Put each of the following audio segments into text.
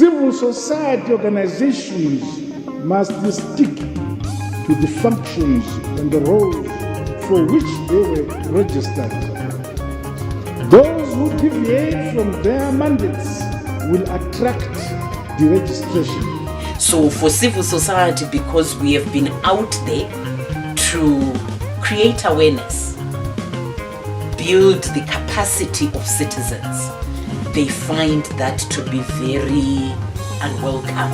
Civil society organizations must stick to the functions and the roles for which they were registered. Those who deviate from their mandates will attract deregistration. So for civil society, because we have been out there to create awareness, build the capacity of citizens, they find that to be very unwelcome.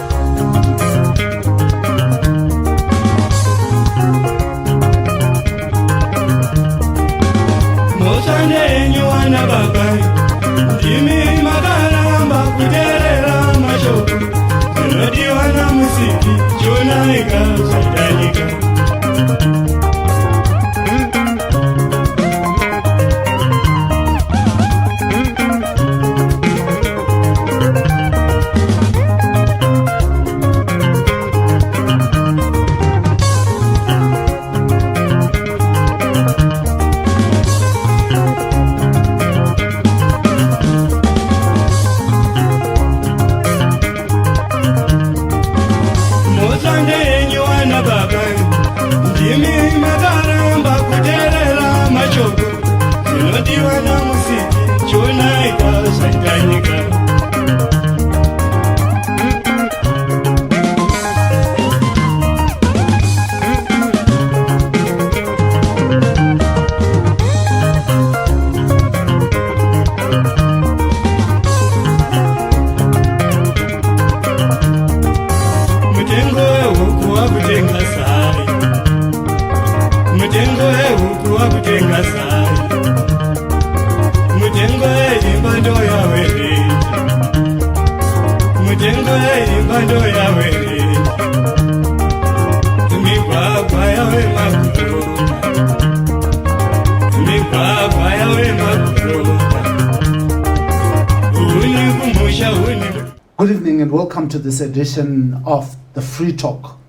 Good evening and welcome to this edition of the Free Talk,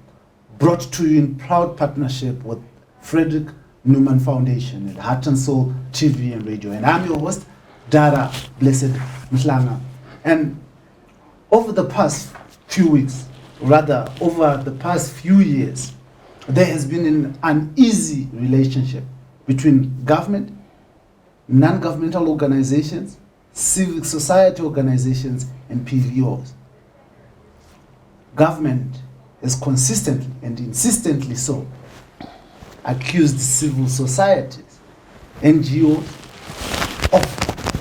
brought to you in proud partnership with Frederick Newman Foundation and Heart and Soul TV and Radio. And I'm your host, Dara Blessed Mhlanga. And over the past few weeks, rather over the past few years, there has been an uneasy relationship between government, non-governmental organizations, civic society organizations, and PVOs. Government has consistently and insistently so accused civil societies, NGOs, of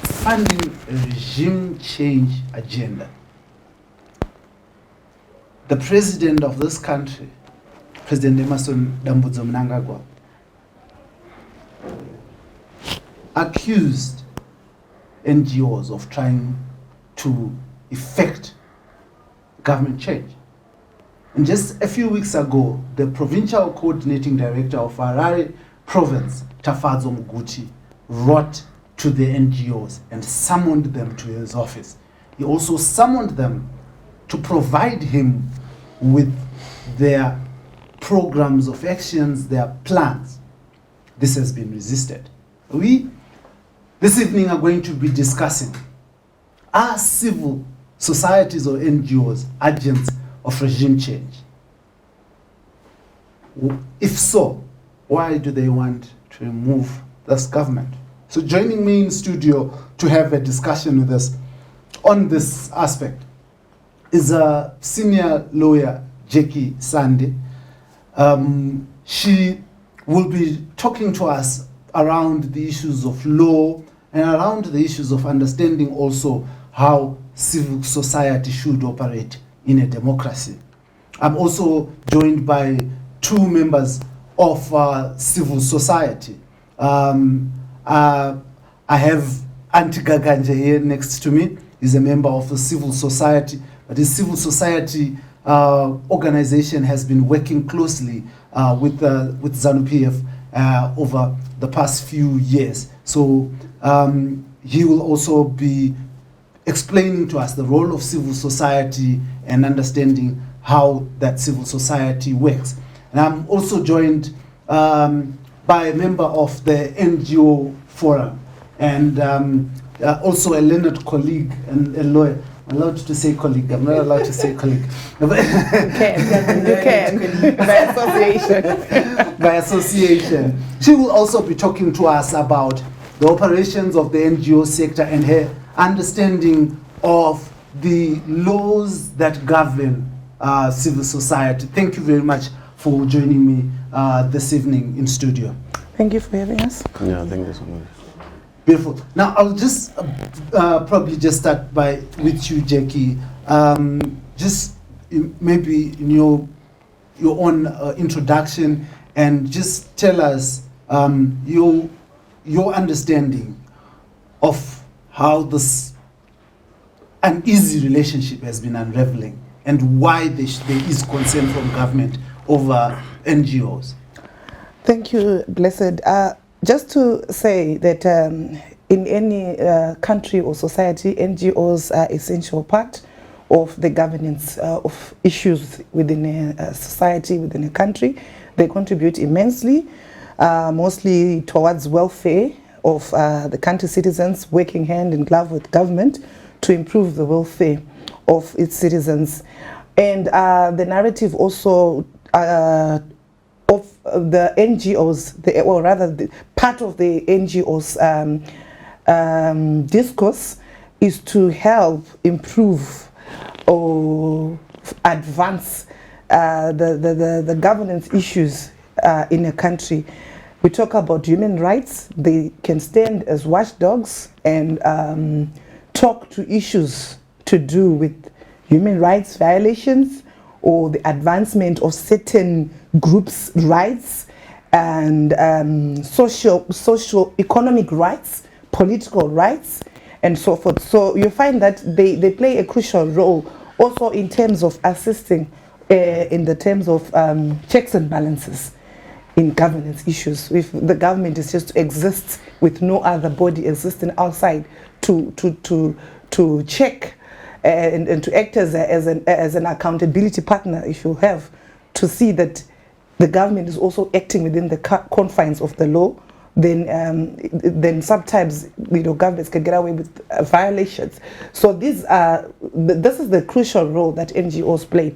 funding a regime change agenda. The president of this country, President Emerson Dambudzo Mnangagwa, accused NGOs of trying to effect government change. And just a few weeks ago, the provincial coordinating director of Harare province, Tafadzo Muguti, wrote to the NGOs and summoned them to his office. He also summoned them to provide him with their programs of actions, their plans. This has been resisted. We, this evening, are going to be discussing, are civil societies or NGOs agents of regime change? If so, why do they want to remove this government? So joining me in studio to have a discussion with us on this aspect is a senior lawyer, Jackie Sande. She will be talking to us around the issues of law and around the issues of understanding also how civil society should operate in a democracy. I'm also joined by two members of civil society. I have Auntie Gaganje here next to me. He's a member of the civil society, but his civil society organization has been working closely with ZANU PF over the past few years. So he will also be explaining to us the role of civil society and understanding how that civil society works. And I'm also joined by a member of the NGO Forum and also a learned colleague and a lawyer, I'm allowed to say colleague. I'm not allowed to say colleague. You can. By association. By association. She will also be talking to us about the operations of the NGO sector and her understanding of the laws that govern civil society. Thank you very much for joining me this evening in studio. Thank you for having us. Yeah, thank you so much. Beautiful. Now I'll just probably just start with you, Jackie. Just maybe in your own introduction, and just tell us your understanding of how this uneasy relationship has been unraveling, and why there is concern from government over NGOs. Thank you, Blessed. Just to say that in any country or society, NGOs are essential part of the governance of issues within a society, within a country. They contribute immensely, mostly towards welfare of the country's citizens, working hand in glove with government to improve the welfare of its citizens. And the narrative also of the NGOs, or rather the part of the NGOs discourse is to help improve or advance the governance issues in a country. We talk about human rights. They can stand as watchdogs and talk to issues to do with human rights violations or the advancement of certain groups' rights and socio-economic rights, political rights, and so forth. So you find that they play a crucial role also in terms of assisting in the terms of checks and balances in governance issues. If the government is just to exist with no other body existing outside to check and to act as an accountability partner, if you have, to see that the government is also acting within the confines of the law, then sometimes governments can get away with violations. So this is the crucial role that NGOs play.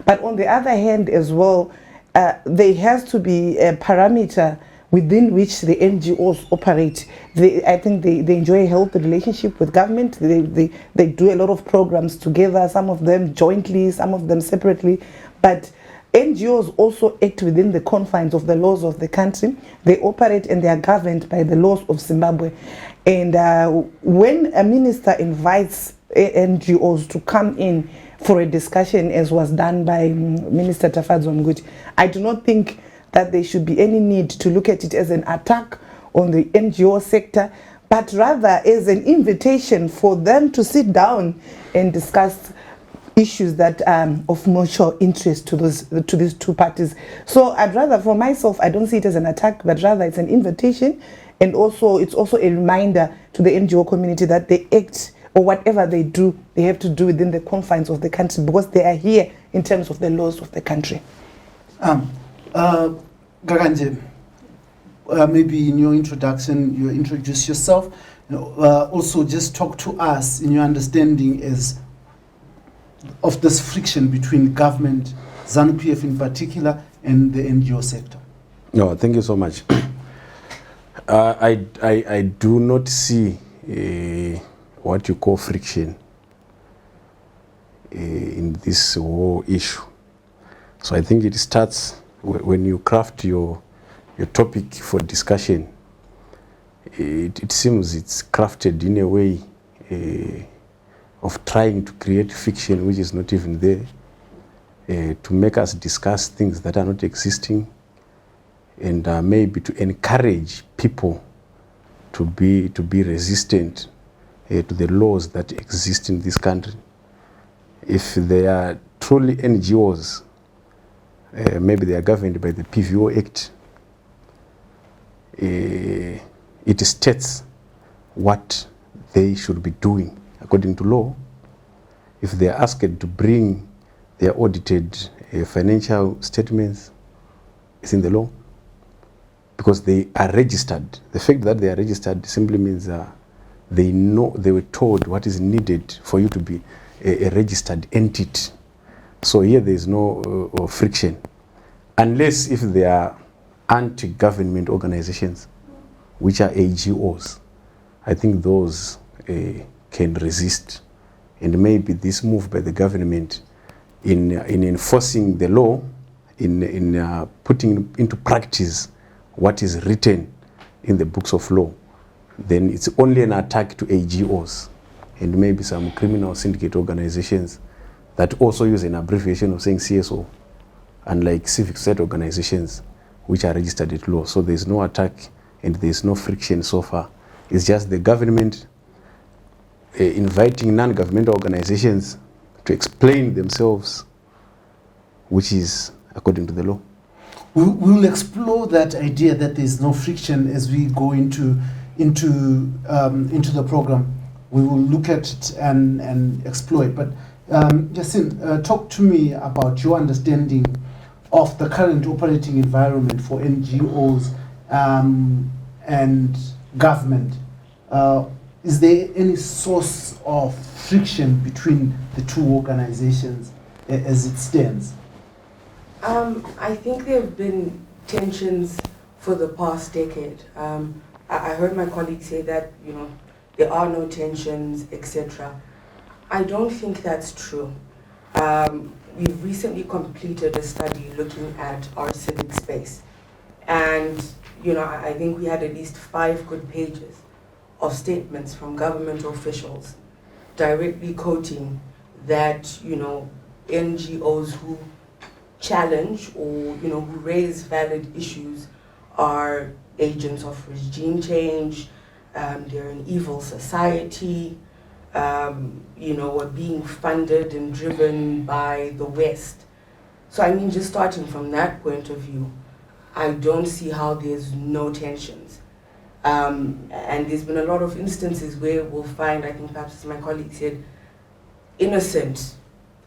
But on the other hand as well, there has to be a parameter within which the NGOs operate. I think they enjoy a healthy relationship with government. They do a lot of programs together, some of them jointly, some of them separately. But NGOs also act within the confines of the laws of the country. They operate and they are governed by the laws of Zimbabwe. And when a minister invites NGOs to come in for a discussion, as was done by Minister Tsvangirai, I do not think that there should be any need to look at it as an attack on the NGO sector, but rather as an invitation for them to sit down and discuss issues that are of mutual interest to these two parties. So I'd rather, for myself, I don't see it as an attack, but rather it's an invitation, and also it's also a reminder to the NGO community that they act, or whatever they do, they have to do within the confines of the country, because they are here in terms of the laws of the country. Gaganje, maybe in your introduction, you introduce yourself. Also, just talk to us in your understanding of this friction between government, ZANU PF in particular, and the NGO sector. No, thank you so much. I do not see what you call friction in this whole issue. So I think it starts when you craft your topic for discussion. It seems it's crafted in a way of trying to create fiction which is not even there, to make us discuss things that are not existing, and maybe to encourage people to be resistant to the laws that exist in this country. If they are truly NGOs, maybe they are governed by the PVO Act. It states what they should be doing according to law. If they are asked to bring their audited financial statements, it's in the law, because they are registered. The fact that they are registered simply means they know, they were told what is needed for you to be a registered entity. So here there is no friction, unless if they are anti-government organizations, which are NGOs. I think those can resist, and maybe this move by the government in enforcing the law, in putting into practice what is written in the books of law, then it's only an attack to NGOs and maybe some criminal syndicate organizations that also use an abbreviation of saying CSO, unlike civic society organizations which are registered at law. So there's no attack and there's no friction so far. It's just the government inviting non-governmental organizations to explain themselves, which is according to the law. We'll explore that idea that there's no friction as we go into the program. We will look at it and explore it. But Yasin, talk to me about your understanding of the current operating environment for NGOs and government. Is there any source of friction between the two organizations as it stands? I think there have been tensions for the past decade. I heard my colleague say that, there are no tensions, etc. I don't think that's true. We've recently completed a study looking at our civic space. And, I think we had at least 5 good pages of statements from government officials directly quoting that, NGOs who challenge or, who raise valid issues are agents of regime change, they're an evil society, are being funded and driven by the West. So just starting from that point of view, I don't see how there's no tensions. And there's been a lot of instances where we'll find, I think perhaps as my colleague said, innocent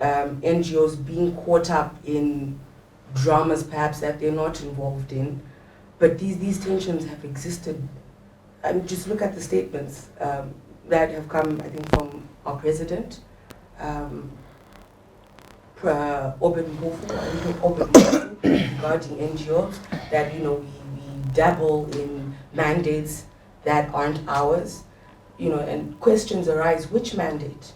NGOs being caught up in dramas perhaps that they're not involved in. But these tensions have existed. Just look at the statements that have come, I think, from our president, regarding NGOs, that we dabble in mandates that aren't ours, and questions arise, which mandate?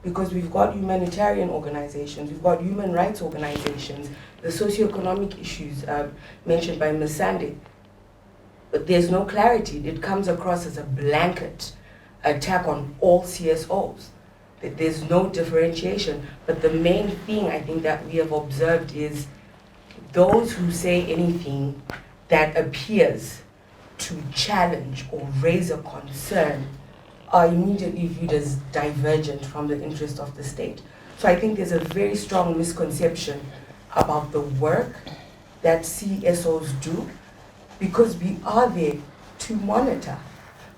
Because we've got humanitarian organizations, we've got human rights organizations, the socioeconomic issues mentioned by Ms. Sande, but there's no clarity. It comes across as a blanket attack on all CSOs. There's no differentiation. But the main thing I think that we have observed is those who say anything that appears to challenge or raise a concern are immediately viewed as divergent from the interest of the state. So I think there's a very strong misconception about the work that CSOs do, because we are there to monitor.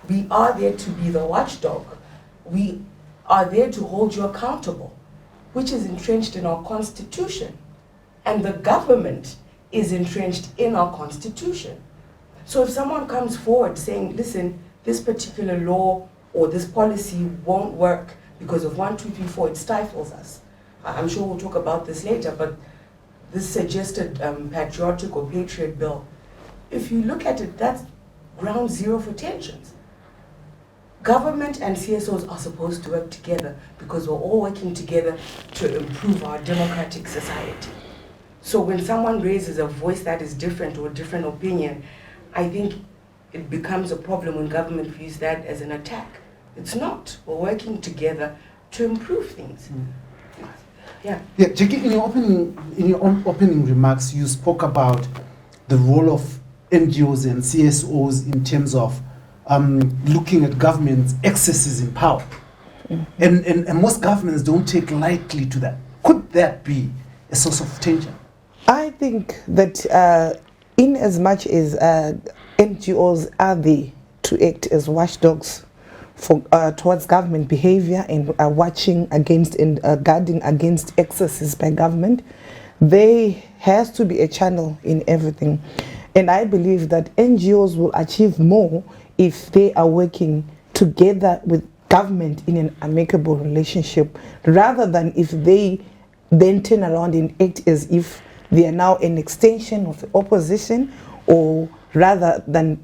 We are there to be the watchdog. We are there to hold you accountable, which is entrenched in our constitution. And the government is entrenched in our constitution. So if someone comes forward saying, listen, this particular law or this policy won't work because of 1, 2, 3, 4, it stifles us. I'm sure we'll talk about this later, but this suggested patriotic or patriot bill, if you look at it, that's ground zero for tensions. Government and CSOs are supposed to work together because we're all working together to improve our democratic society. So when someone raises a voice that is different or a different opinion, I think it becomes a problem when government views that as an attack. It's not. We're working together to improve things. Yeah. Yeah, Jackie, in your own opening remarks, you spoke about the role of NGOs and CSOs in terms of looking at government's excesses in power. And most governments don't take lightly to that. Could that be a source of tension? I think that in as much as NGOs are there to act as watchdogs for towards government behavior and watching against and guarding against excesses by government, there has to be a channel in everything. And I believe that NGOs will achieve more if they are working together with government in an amicable relationship, rather than if they then turn around and act as if they are now an extension of the opposition, or rather than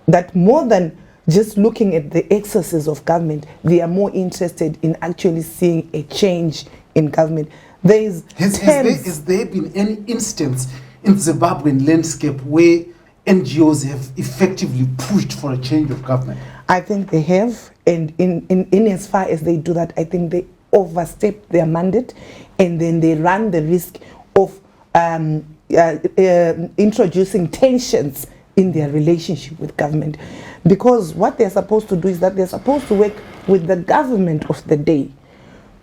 that, more than just looking at the excesses of government, they are more interested in actually seeing a change in government. Has there been any instance in the Zimbabwean landscape where NGOs have effectively pushed for a change of government? I think they have, and in as far as they do that, I think they overstep their mandate, and then they run the risk of introducing tensions in their relationship with government. Because what they're supposed to do is that they're supposed to work with the government of the day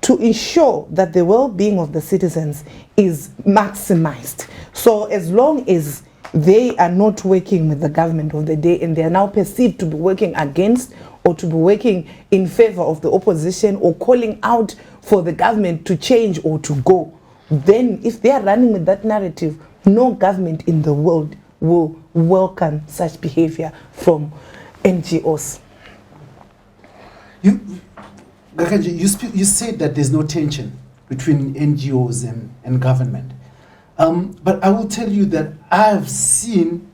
to ensure that the well-being of the citizens is maximized. So as long as they are not working with the government of the day, and they are now perceived to be working against or to be working in favor of the opposition, or calling out for the government to change or to go, then if they are running with that narrative, no government in the world will welcome such behavior from NGOs. You said that there's no tension between NGOs and government. But I will tell you that I have seen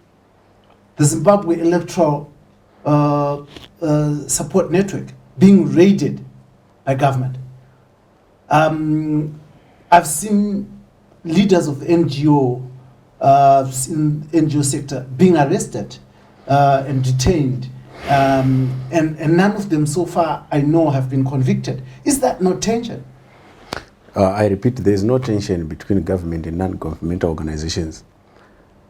the Zimbabwe Electoral Support Network being raided by government. I've seen leaders of the NGO in NGO sector being arrested and detained, and none of them so far I know have been convicted. Is that no tension? I repeat, there is no tension between government and non-governmental organizations.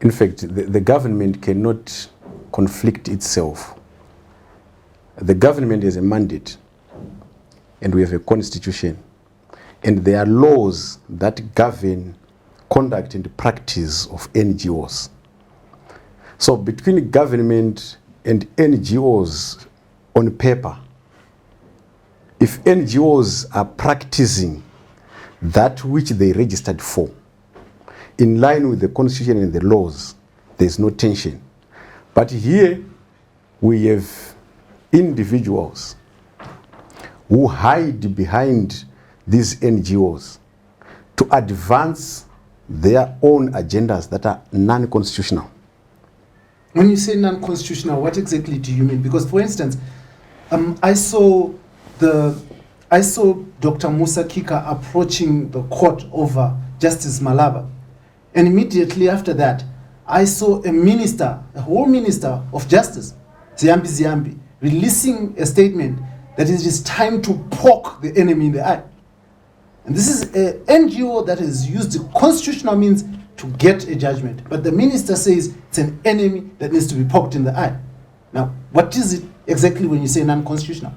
In fact, the government cannot conflict itself. The government has a mandate, and we have a constitution, and there are laws that govern conduct and practice of NGOs. So between government and NGOs on paper, if NGOs are practicing that which they registered for, in line with the constitution and the laws, there's no tension. But here we have individuals who hide behind these NGOs to advance their own agendas that are non-constitutional. When you say non-constitutional, what exactly do you mean? Because, for instance, I saw Dr. Musa Kika approaching the court over Justice Malaba, and immediately after that, I saw a whole minister of justice, Ziyambi, releasing a statement that it is time to poke the enemy in the eye. And this is an NGO that has used the constitutional means to get a judgment. But the minister says it's an enemy that needs to be poked in the eye. Now, what is it exactly when you say non-constitutional?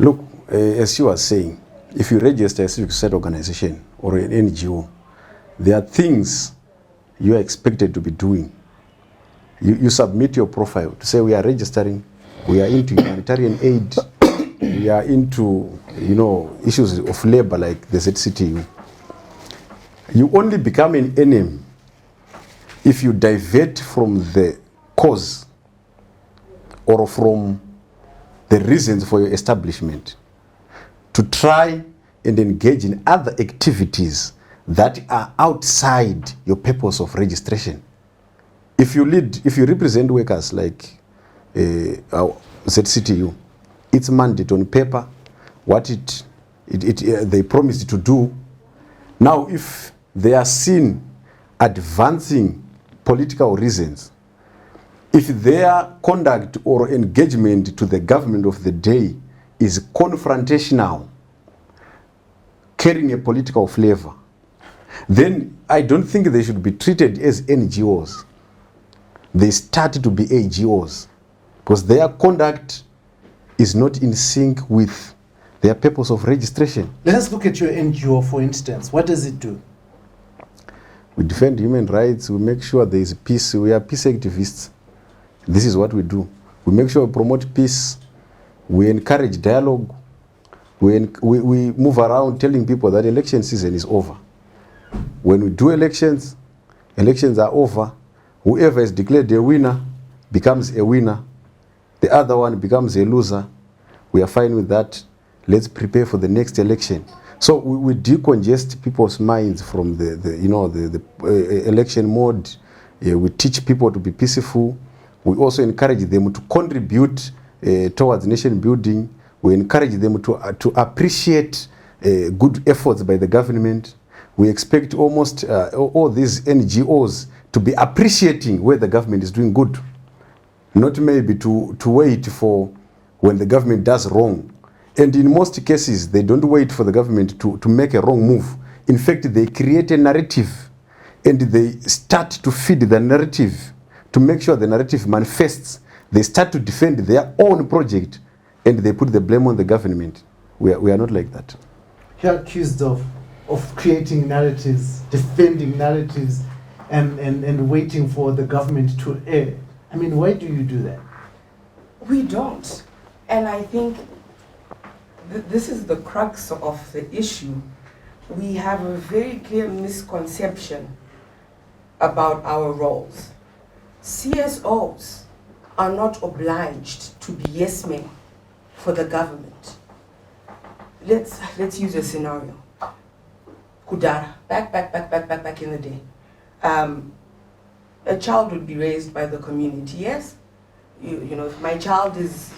Look, as you are saying, if you register a civic society organization or an NGO, there are things you are expected to be doing. You submit your profile to say we are registering, we are into humanitarian aid, we are into, issues of labor like the ZCTU. You only become an enemy if you divert from the cause or from the reasons for your establishment to try and engage in other activities that are outside your purpose of registration. If you represent workers like ZCTU, it's mandate on paper, what they promised to do. Now, if they are seen advancing political reasons, if their conduct or engagement to the government of the day is confrontational, carrying a political flavor, then I don't think they should be treated as NGOs. They start to be AGOs because their conduct is not in sync with their purpose of registration. Let us look at your NGO, for instance. What does it do? We defend human rights. We make sure there is peace. We are peace activists. This is what we do. We make sure we promote peace. We encourage dialogue. We move around telling people that election season is over. When we do elections are over. Whoever is declared a winner becomes a winner. The other one becomes a loser. We are fine with that. Let's prepare for the next election. So we decongest people's minds from the election mode. We teach people to be peaceful. We also encourage them to contribute towards nation building. We encourage them to appreciate good efforts by the government. We expect almost all these NGOs to be appreciating where the government is doing good, not maybe to wait for when the government does wrong. And in most cases, they don't wait for the government to make a wrong move. In fact, they create a narrative and they start to feed the narrative to make sure the narrative manifests. They start to defend their own project and they put the blame on the government. We are not like that. You're accused of creating narratives, defending narratives, and waiting for the government to air. I mean, why do you do that? We don't. And I think this is the crux of the issue. We have a very clear misconception about our roles. CSOs are not obliged to be yes men for the government. Let's use a scenario. Kudara, back in the day. A child would be raised by the community, yes? You know, if my child is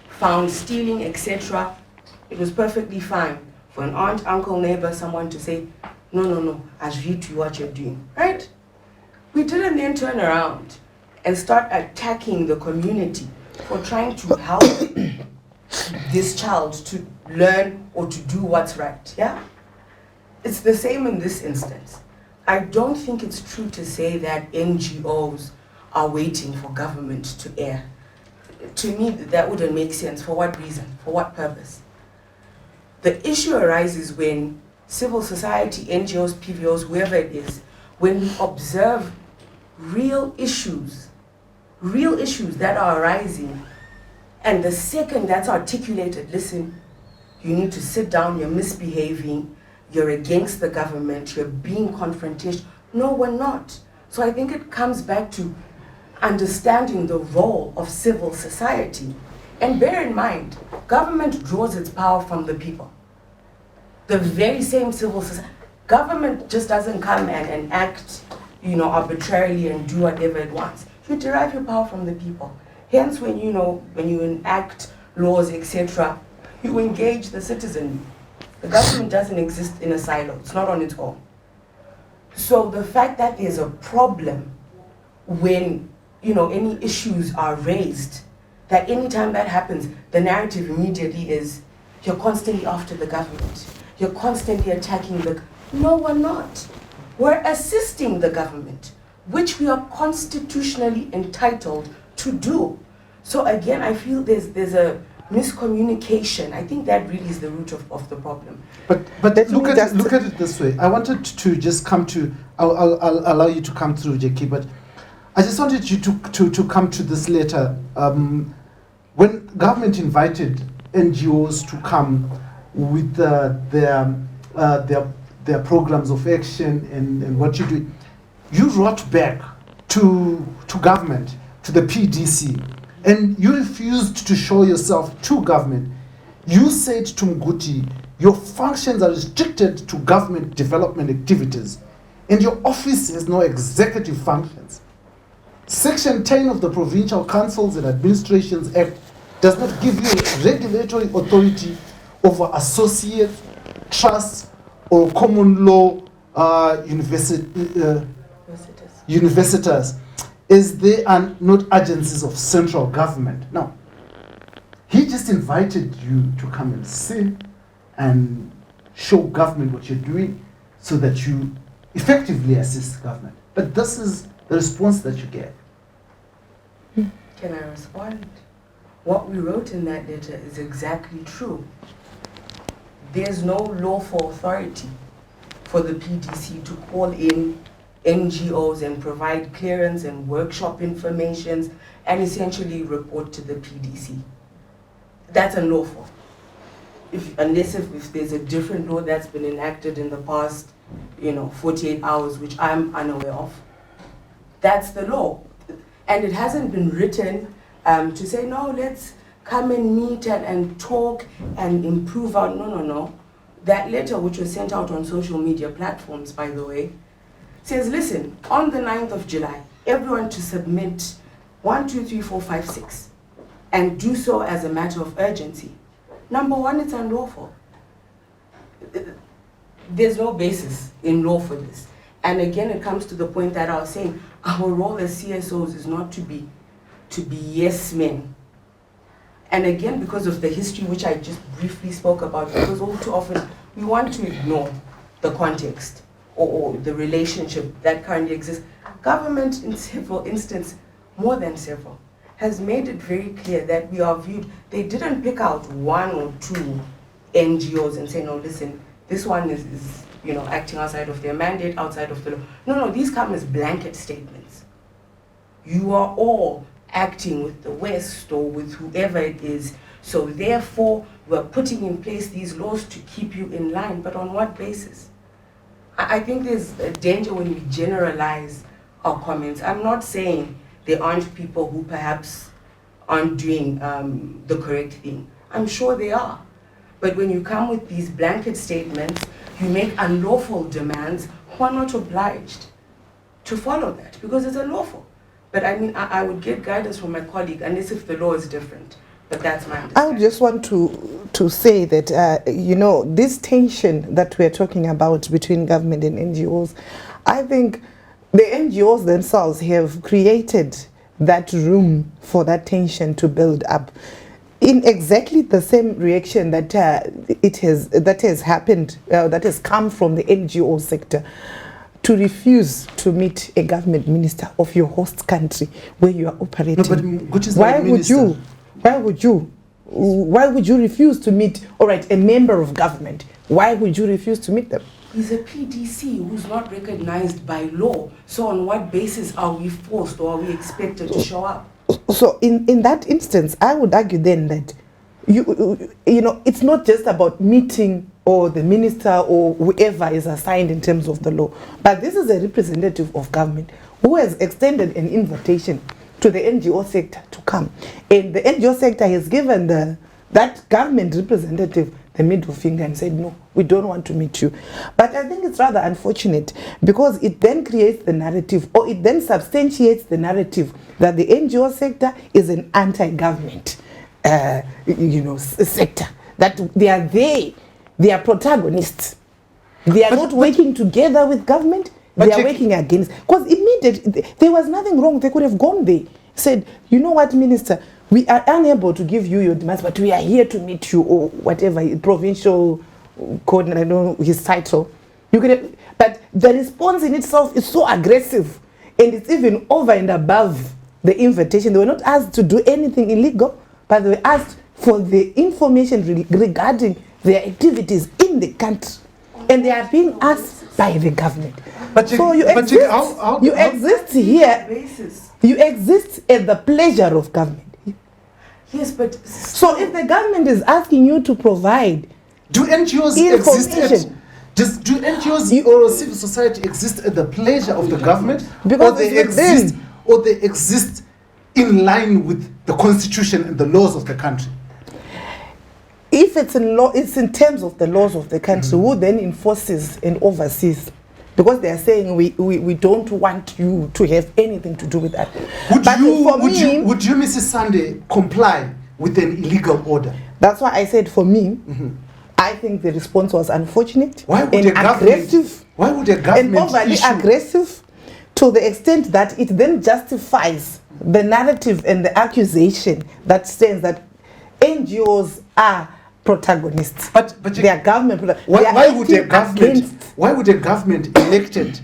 found stealing, etc., it was perfectly fine for an aunt, uncle, neighbor, someone to say, no, I read to you what you're doing, right? We didn't then turn around and start attacking the community for trying to help this child to learn or to do what's right, yeah? It's the same in this instance. I don't think it's true to say that NGOs are waiting for government to air. To me, that wouldn't make sense. For what reason? For what purpose? The issue arises when civil society, NGOs, PVOs, whoever it is, when we observe real issues that are arising, and the second that's articulated, listen, you need to sit down, you're misbehaving, you're against the government, you're being confrontational. No, we're not. So I think it comes back to understanding the role of civil society. And bear in mind, government draws its power from the people. The very same civil society. Government just doesn't come and act, arbitrarily and do whatever it wants. You derive your power from the people. Hence, when you enact laws, etc., you engage the citizen. The government doesn't exist in a silo. It's not on its own. So the fact that there's a problem when any issues are raised, that anytime that happens, the narrative immediately is, you're constantly after the government. You're constantly attacking No, we're not. We're assisting the government, which we are constitutionally entitled to do. So again, I feel there's a miscommunication. I think that really is the root of the problem. But look at it this way. I wanted to just come to, I'll allow you to come through, Jackie, but I just wanted you to come to this later. When government invited NGOs to come with their programs of action and what you do, you wrote back to government, to the PDC, and you refused to show yourself to government. You said to Mguti, your functions are restricted to government development activities, and your office has no executive functions. Section 10 of the Provincial Councils and Administrations Act does not give you regulatory authority over associates, trusts, or common law universities, as they are not agencies of central government. Now, he just invited you to come and sit and show government what you're doing so that you effectively assist government. But this is the response that you get. Can I respond? What we wrote in that letter is exactly true. There's no lawful authority for the PDC to call in NGOs and provide clearance and workshop information and essentially report to the PDC. That's unlawful. Unless there's a different law that's been enacted in the past, 48 hours, which I'm unaware of. That's the law. And it hasn't been written to say, no, let's come and meet and talk and improve our, no. That letter, which was sent out on social media platforms, by the way, says, listen, on the 9th of July, everyone to submit 1, 2, 3, 4, 5, 6, and do so as a matter of urgency. Number one, it's unlawful. There's no basis in law for this. And again, it comes to the point that I was saying, our role as CSOs is not to be yes men. And again, because of the history which I just briefly spoke about, because all too often we want to ignore the context or the relationship that currently exists. Government, in several instances, more than several, has made it very clear that we are viewed. They didn't pick out 1 or 2 NGOs and say, no, listen, this one is acting outside of their mandate, outside of the law. No, these come as blanket statements. You are all acting with the West or with whoever it is. So therefore, we're putting in place these laws to keep you in line. But on what basis? I think there's a danger when we generalize our comments. I'm not saying there aren't people who perhaps aren't doing the correct thing. I'm sure they are. But when you come with these blanket statements, you make unlawful demands, who are not obliged to follow that because it's unlawful. But I mean, I would get guidance from my colleague, unless if the law is different. But that's my understanding. I would just want to say that, this tension that we're talking about between government and NGOs, I think the NGOs themselves have created that room for that tension to build up in exactly the same reaction that has happened, that has come from the NGO sector, to refuse to meet a government minister of your host country where you are operating. No, but which is why would you refuse to meet, all right, a member of government? Why would you refuse to meet them? He's a PDC who's not recognized by law. So on what basis are we forced or are we expected to show up? So in that instance, I would argue then that it's not just about meeting or the minister or whoever is assigned in terms of the law, but this is a representative of government who has extended an invitation to the NGO sector to come, and the NGO sector has given that government representative the middle finger and said, no, we don't want to meet you. But I think it's rather unfortunate because it then creates the narrative, or it then substantiates the narrative that the NGO sector is an anti-government sector, that they are protagonists. They are not working together with government, they are working against. Because immediately, there was nothing wrong. They could have gone there, said, you know what, Minister, we are unable to give you your demands, but we are here to meet you, or whatever, provincial coordinator, I don't know his title. You could have, but the response in itself is so aggressive, and it's even over and above the invitation. They were not asked to do anything illegal, but they were asked for the information regarding their activities in the country, and they are being asked by the government. So you exist here. You exist at the pleasure of government. Yes, but so if the government is asking you to provide, do NGOs exist? Do NGOs or civil society exist at the pleasure of the government, because or they exist in line with the constitution and the laws of the country? If it's in law, it's in terms of the laws of the country. Who then enforces and oversees? Because they are saying we don't want you to have anything to do with that. Would you, Mrs. Sunday, comply with an illegal order? That's why I said, for me, I think the response was unfortunate. Why would aggressive? Why would a government and overly aggressive, to the extent that it then justifies the narrative and the accusation that stands that NGOs are protagonists. But they are government. Why would a government elected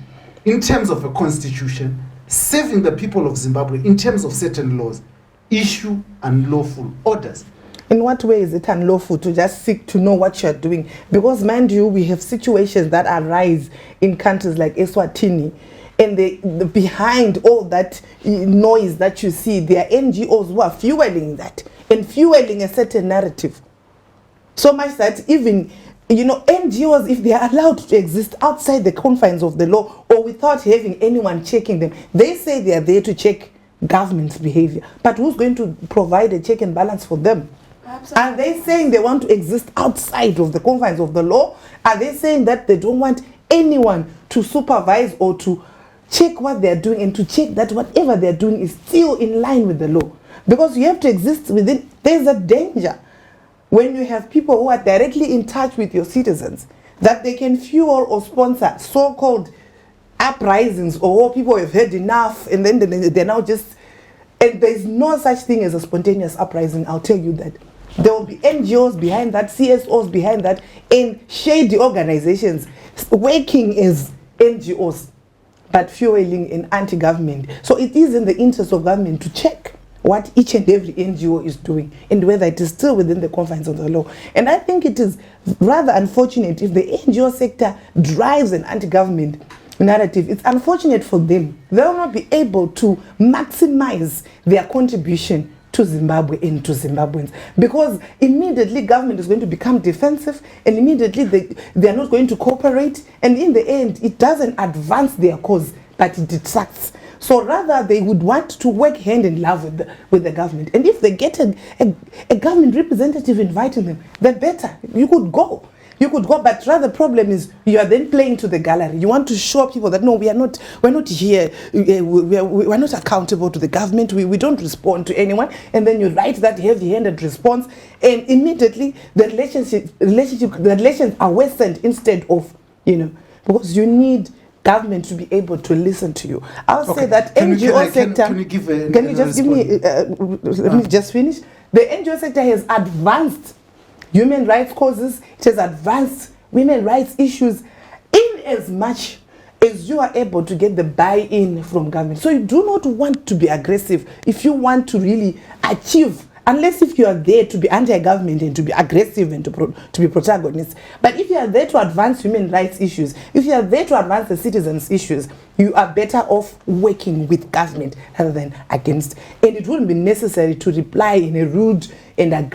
in terms of a constitution, serving the people of Zimbabwe in terms of certain laws, issue unlawful orders? In what way is it unlawful to just seek to know what you're doing? Because, mind you, we have situations that arise in countries like Eswatini, and behind all that noise that you see, there are NGOs who are fueling that and fueling a certain narrative. So much that even, NGOs, if they are allowed to exist outside the confines of the law or without having anyone checking them, they say they are there to check government's behavior. But who's going to provide a check and balance for them? Absolutely. Are they saying they want to exist outside of the confines of the law? Are they saying that they don't want anyone to supervise or to check what they're doing and to check that whatever they're doing is still in line with the law? Because you have to exist within, there's a danger when you have people who are directly in touch with your citizens that they can fuel or sponsor so-called uprisings, or people have had enough and then they're now just, and there's no such thing as a spontaneous uprising, I'll tell you that. There will be NGOs behind that, CSOs behind that, and shady organizations working as NGOs, but fueling in anti-government. So it is in the interest of government to check what each and every NGO is doing and whether it is still within the confines of the law. And I think it is rather unfortunate if the NGO sector drives an anti-government narrative. It's unfortunate for them. They will not be able to maximize their contribution to Zimbabwe and to Zimbabweans, because immediately government is going to become defensive, and immediately they are not going to cooperate, and in the end it doesn't advance their cause but it detracts. So rather they would want to work hand in glove with the government, and if they get a government representative inviting them, then better, you could go. But rather the problem is you are then playing to the gallery. You want to show people that no, we're not here, we're not accountable to the government, we don't respond to anyone, and then you write that heavy-handed response, and immediately the relations are worsened instead of, because you need government to be able to listen to you. I'll say that NGO sector. Can you give a? Can you just give me? Let me just finish. The NGO sector has advanced human rights causes. It has advanced women rights issues in as much as you are able to get the buy-in from government. So you do not want to be aggressive if you want to really achieve, unless if you are there to be anti-government and to be aggressive and to be protagonists. But if you are there to advance human rights issues, if you are there to advance the citizens' issues, you are better off working with government rather than against. And it wouldn't be necessary to reply in a rude and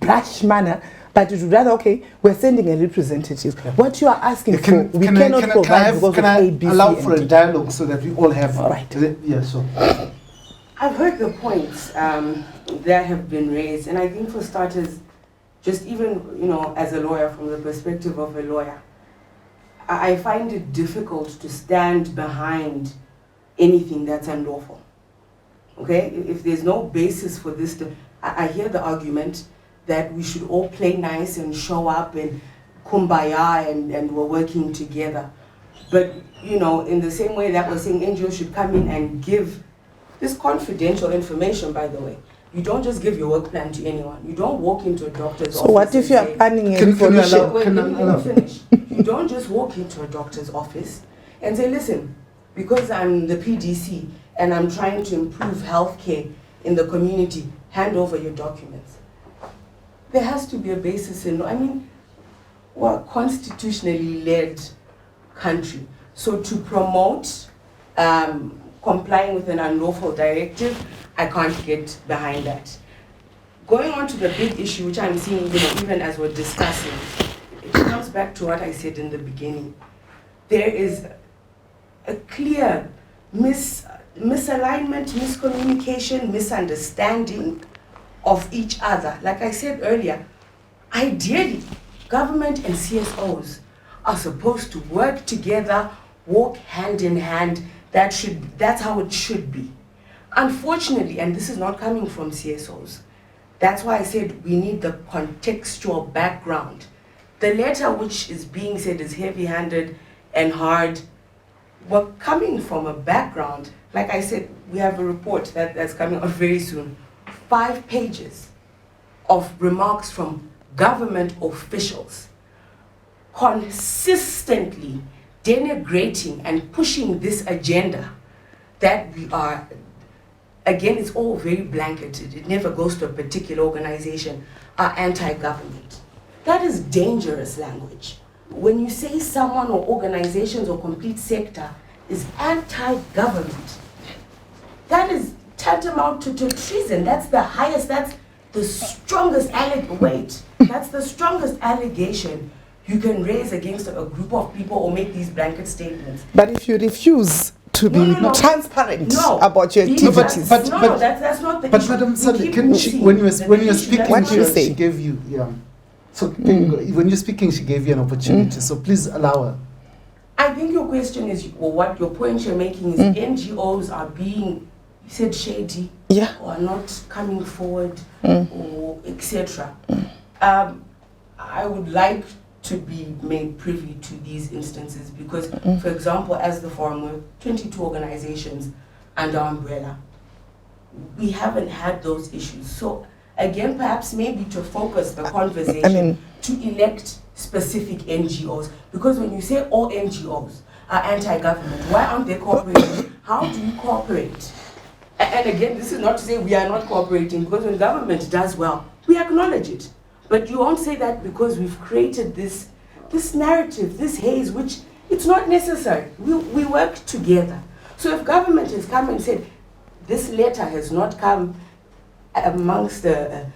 brash manner, but it would rather, okay, we're sending a representative. Yeah. What you are asking for, we cannot provide because of A, B, C, allow for a dialogue so that we all have... All right. Yeah, so... I've heard the points that have been raised, and I think for starters, just even, as a lawyer, from the perspective of a lawyer, I find it difficult to stand behind anything that's unlawful. Okay? If there's no basis for this, I hear the argument that we should all play nice and show up and kumbaya and we're working together. But, in the same way that we're saying NGOs should come in and give this confidential information, by the way. You don't just give your work plan to anyone. You don't walk into a doctor's office. So what if you are planning a revolution? Wait, let me finish. You don't just walk into a doctor's office and say, listen, because I'm the PDC and I'm trying to improve healthcare in the community, hand over your documents. There has to be a basis in, we're a constitutionally led country. So to promote complying with an unlawful directive, I can't get behind that. Going on to the big issue, which I'm seeing even as we're discussing, it comes back to what I said in the beginning. There is a clear misalignment, miscommunication, misunderstanding of each other. Like I said earlier, ideally, government and CSOs are supposed to work together, walk hand in hand. That's how it should be. Unfortunately, and this is not coming from CSOs, that's why I said we need the contextual background. The letter which is being said is heavy-handed and hard. We're coming from a background, like I said, we have a report that's coming out very soon. 5 pages of remarks from government officials consistently denigrating and pushing this agenda that we are, again, it's all very blanketed. It never goes to a particular organization, are anti-government. That is dangerous language. When you say someone or organizations or complete sector is anti-government, that is tantamount to treason. That's the highest, that's the strongest that's the strongest allegation you can raise against a group of people or make these blanket statements. But if you refuse to be transparent about your Be activities. but- that's not the But issue. Madam We Sally, keep can she, missing when you were the issue speaking, What do you she say? gave you, So when you're speaking, she gave you an opportunity. So please allow her. I think your question is, or what your point you're making is NGOs are being, you said shady, Yeah. or are not coming forward, or etc. I would like to be made privy to these instances because, for example, as the forum, we're 22 organizations under umbrella. We haven't had those issues. So again, perhaps maybe to focus the conversation to elect specific NGOs, because when you say all NGOs are anti-government, why aren't they cooperating? How do you cooperate? And again, this is not to say we are not cooperating, because when government does well, we acknowledge it. But you won't say that because we've created this narrative, this haze, which it's not necessary. We work together. So if government has come and said, this letter has not come amongst the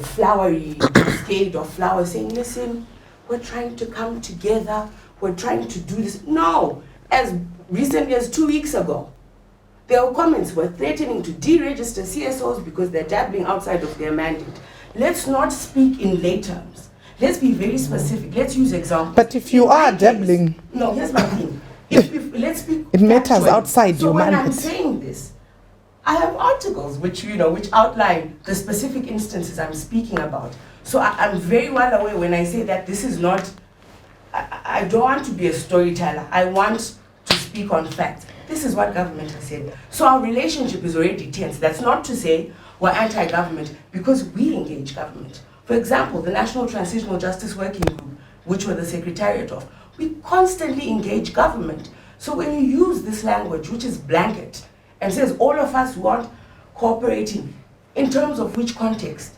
flowery cascade of flowers saying, listen, we're trying to come together, we're trying to do this. No, as recently as 2 weeks ago, there were comments were threatening to deregister CSOs because they're dabbling outside of their mandate. Let's not speak in lay terms. Let's be very specific. Let's use examples. But if you are dabbling, no, here's my thing. If let's speak. It matters factually. outside your mandate. So when I'm mandate. saying this, I have articles which outline the specific instances I'm speaking about. So I'm very well aware when I say that this is not. I don't want to be a storyteller. I want to speak on facts. This is what government has said. So our relationship is already tense. That's not to say we're anti-government, because we engage government. For example, the National Transitional Justice Working Group, which we're the secretariat of, we constantly engage government. So when you use this language, which is blanket, and says all of us want cooperating, in terms of which context?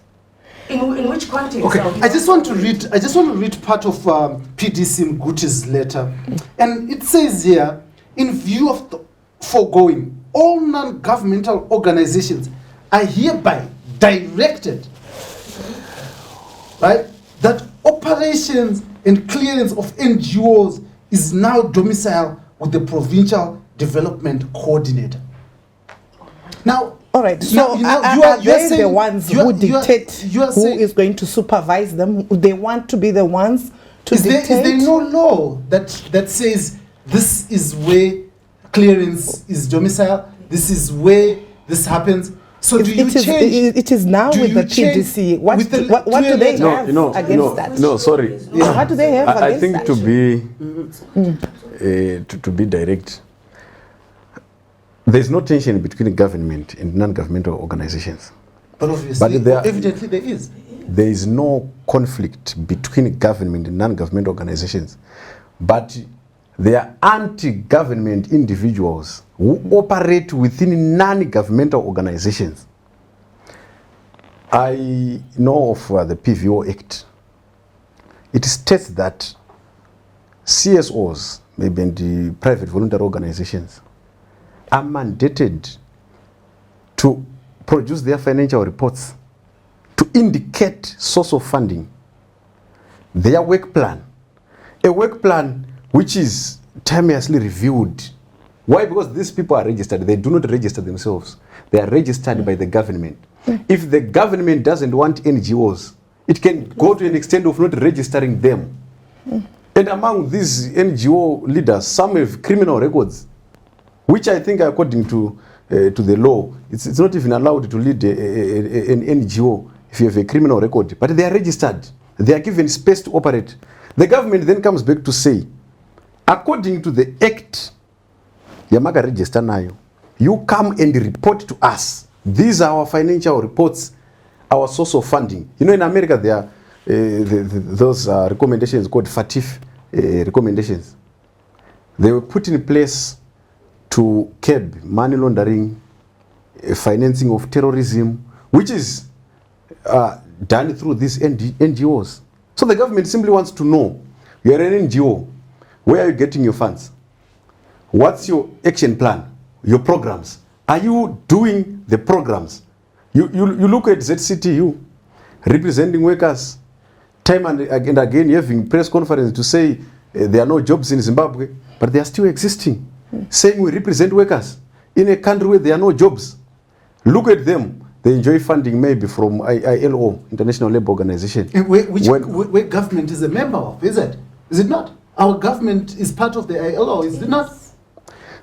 In which context? Okay, are we I just want to cooperating? read part of PDC Nguti's letter, and it says here, in view of the foregoing, all non-governmental organizations are hereby directed, right, that operations and clearance of NGOs is now domiciled with the Provincial Development Coordinator. Now, all right, so are they the ones who dictate who is going to supervise them? They want to be the ones to dictate? Is there no law that says this is where clearance is domicile, this is where this happens? So do you change? It is now with the PDC. What do they have against that? No, sorry. Yeah. What do they have against think that? to be direct, there's no tension between government and non-governmental organizations. But obviously, evidently there is. There is no conflict between government and non-governmental organizations, but there are anti-government individuals who operate within non-governmental organizations. I know of the PVO Act. It states that CSOs, maybe in the private voluntary organizations, are mandated to produce their financial reports to indicate source of funding, their work plan, a work plan which is timelessly reviewed. Why? Because these people are registered. They do not register themselves. They are registered by the government. If the government doesn't want NGOs, it can go to an extent of not registering them. And among these NGO leaders, some have criminal records, which I think, according to the law, it's not even allowed to lead an NGO if you have a criminal record. But they are registered. They are given space to operate. The government then comes back to say, according to the Act, Yamaga register nayo, you come and report to us. These are our financial reports, our source of funding. You know, in America, there are those recommendations called FATF recommendations. They were put in place to curb money laundering, financing of terrorism, which is done through these NGOs. So the government simply wants to know, you are an NGO, where are you getting your funds? What's your action plan, your programs? Are you doing the programs? You look at ZCTU, representing workers, time and again having press conference to say there are no jobs in Zimbabwe, but they are still existing. saying we represent workers in a country where there are no jobs. Look at them. They enjoy funding maybe from ILO, International Labour Organization. Where government is a member of, is it? Is it not? Our government is part of the ILO, is it not?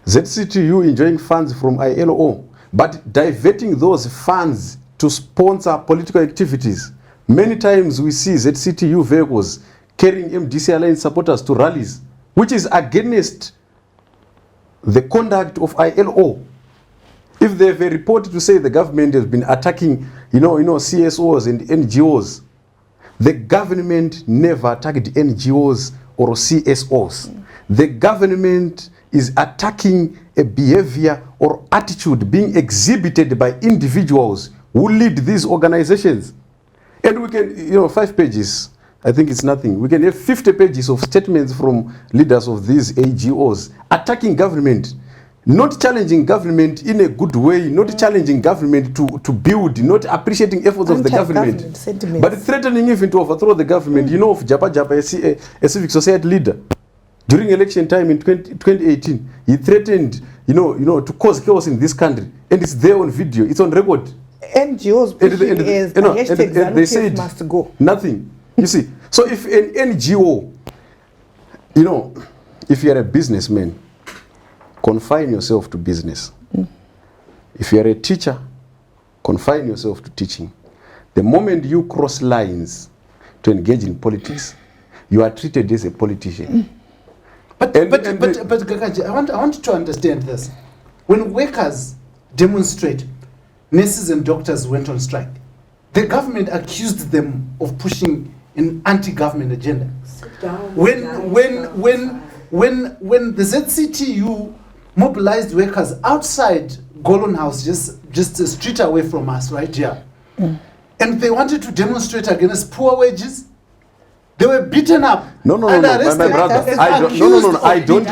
ZCTU enjoying funds from ILO, but diverting those funds to sponsor political activities. Many times we see ZCTU vehicles carrying MDC Alliance supporters to rallies, which is against the conduct of ILO. If they have a report to say the government has been attacking, CSOs and NGOs, the government never attacked NGOs or CSOs. The government is attacking a behavior or attitude being exhibited by individuals who lead these organizations. And we can, 5 pages, I think it's nothing. We can have 50 pages of statements from leaders of these NGOs attacking government, not challenging government in a good way, not challenging government to build, not appreciating efforts of the government, but threatening even to overthrow the government. You know of Japa Japa, a civic society leader, during election time in 2018, he threatened, to cause chaos in this country, and it's there on video, it's on record. NGOs pushing is the hashtag ZANU PF must go. Nothing. You see, so if an NGO, if you're a businessman, confine yourself to business. If you're a teacher, confine yourself to teaching. The moment you cross lines to engage in politics, you are treated as a politician. But Gakaji, I want to understand this. When workers demonstrate, nurses and doctors went on strike. The government accused them of pushing an anti-government agenda. When the ZCTU mobilized workers outside Golden House, just a street away from us, right here, and they wanted to demonstrate against poor wages, they were beaten up. No, my brother. I don't.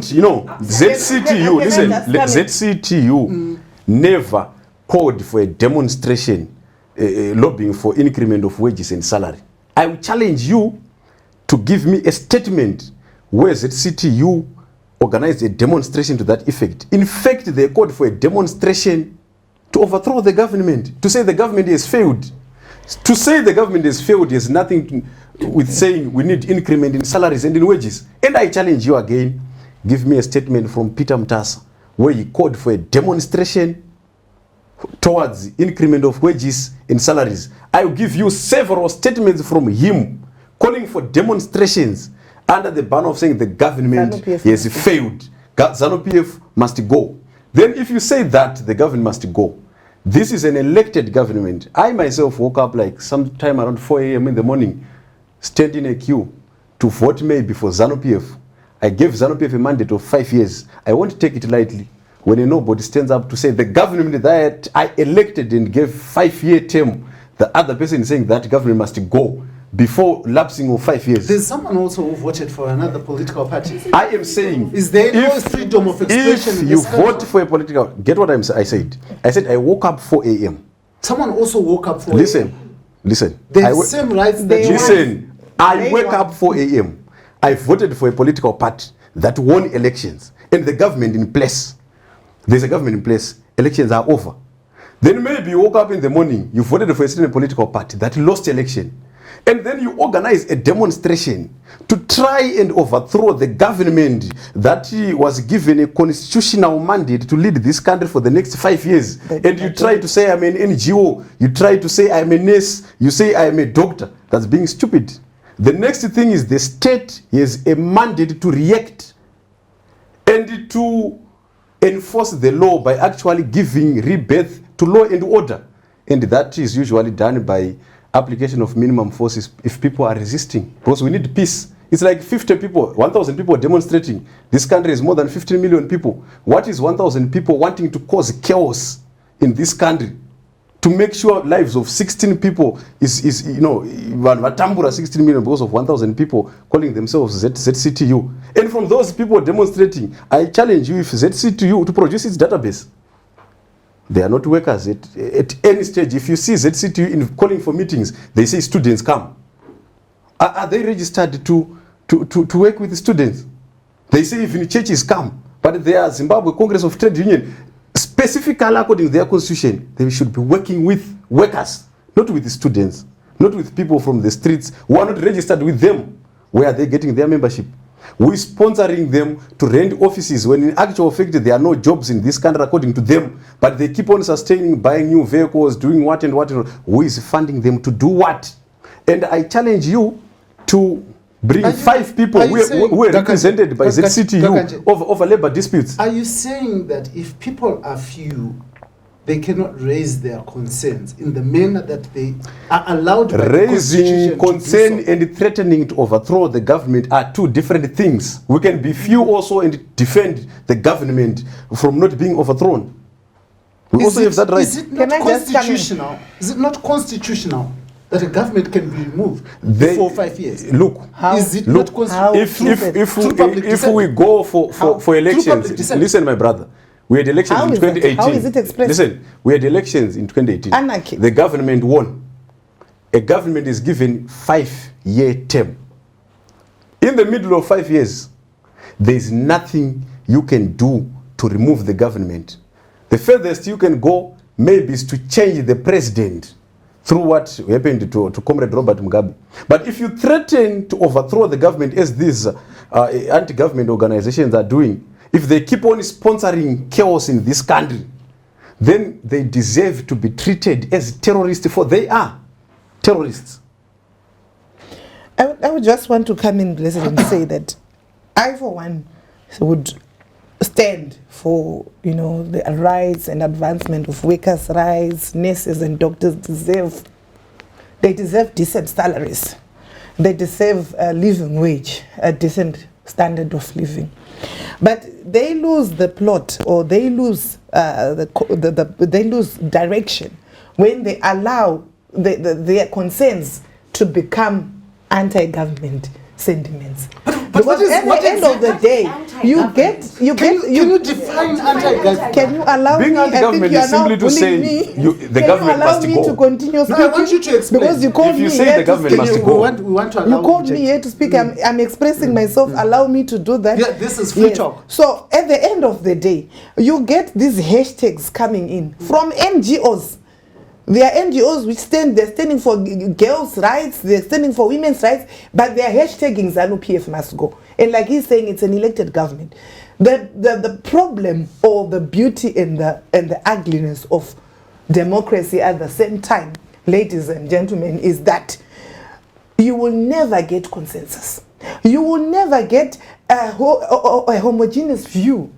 ZCTU, listen, ZCTU never called for a demonstration lobbying for increment of wages and salary. I will challenge you to give me a statement where ZCTU organized a demonstration to that effect. In fact, they called for a demonstration to overthrow the government, to say the government has failed. To say the government has failed has nothing with saying we need increment in salaries and in wages. And I challenge you again, give me a statement from Peter Mutasa where he called for a demonstration towards increment of wages and salaries. I will give you several statements from him calling for demonstrations under the banner of saying the government has failed. ZANU PF must go. Then if you say that the government must go, this is an elected government. I myself woke up like sometime around 4 a.m. in the morning, stand in a queue to vote maybe for ZANU PF. I gave ZANU PF a mandate of 5 years. I won't take it lightly when nobody stands up to say the government that I elected and gave 5-year term, the other person is saying that government must go before lapsing of 5 years. There's someone also who voted for another political party. I am saying, is there no freedom of expression? If you vote for a political, get what I said. I said I woke up 4 a.m. Someone also woke up 4 a.m. Listen. They have the same rights that listen. I wake up 4 a.m. I voted for a political party that won elections and the government in place. There's a government in place. Elections are over. Then maybe you woke up in the morning, you voted for a certain political party that lost election. And then you organize a demonstration to try and overthrow the government that was given a constitutional mandate to lead this country for the next 5 years. And you try to say I'm an NGO, you try to say I'm a nurse, you say I'm a doctor. That's being stupid. The next thing is the state has a mandate to react and to enforce the law by actually giving rebirth to law and order. And that is usually done by application of minimum forces if people are resisting, because we need peace. It's like 50 people, 1,000 people demonstrating. This country is more than 15 million people. What is 1,000 people wanting to cause chaos in this country to make sure lives of 16 people is Watambura 16 million because of 1,000 people calling themselves ZCTU. And from those people demonstrating, I challenge you, if ZCTU to produce its database. They are not workers at any stage. If you see ZCTU in calling for meetings, they say students come. Are they registered to work with the students? They say even churches come. But they are Zimbabwe Congress of Trade Union. Specifically according to their constitution, they should be working with workers, not with the students, not with people from the streets who are not registered with them. Where are they getting their membership? We're sponsoring them to rent offices when in actual fact there are no jobs in this country according to them, but they keep on sustaining, buying new vehicles, doing what and what. Who is funding them to do what? And I challenge you to bring 5 people who are represented by ZCTU over labor disputes. Are you saying that if people are few, they cannot raise their concerns in the manner that they are allowed by raising concern and threatening to overthrow the government are 2 different things. We can be few also and defend the government from not being overthrown. We also have that right. Is it not constitutional? Is it not constitutional that a government can be removed before 5 years? Look, is it not constitutional? If we go for elections, listen, my brother. We had elections in 2018. How is it expressed? Listen, we had elections in 2018. Anarchy. The government won. A government is given 5-year term. In the middle of 5 years, there is nothing you can do to remove the government. The furthest you can go maybe is to change the president through what happened to Comrade Robert Mugabe. But if you threaten to overthrow the government, as these anti-government organizations are doing, if they keep on sponsoring chaos in this country, then they deserve to be treated as terrorists, for they are terrorists. I would just want to come in, President, and say that I, for one, would stand for, the rights and advancement of workers' rights. Nurses and doctors deserve decent salaries. They deserve a living wage, a decent standard of living. But they lose the plot, or they lose they lose direction when they allow their concerns to become anti-government sentiments. Because at the end of the day, can you define anti-government? Can you allow being me? anti-government is simply to say the government must go. To continue speaking? No, I want you to explain. Because you called If you me say here the government to speak. must go. We want to allow You called me here to speak. I'm expressing myself. Allow me to do that. Yeah, this is free talk. So at the end of the day, you get these hashtags coming in from NGOs. There are NGOs which they're standing for girls' rights, they're standing for women's rights, but they're hashtagging ZANU PF must go. And like he's saying, it's an elected government. The problem, or the beauty and the ugliness of democracy at the same time, ladies and gentlemen, is that you will never get consensus. You will never get a homogeneous view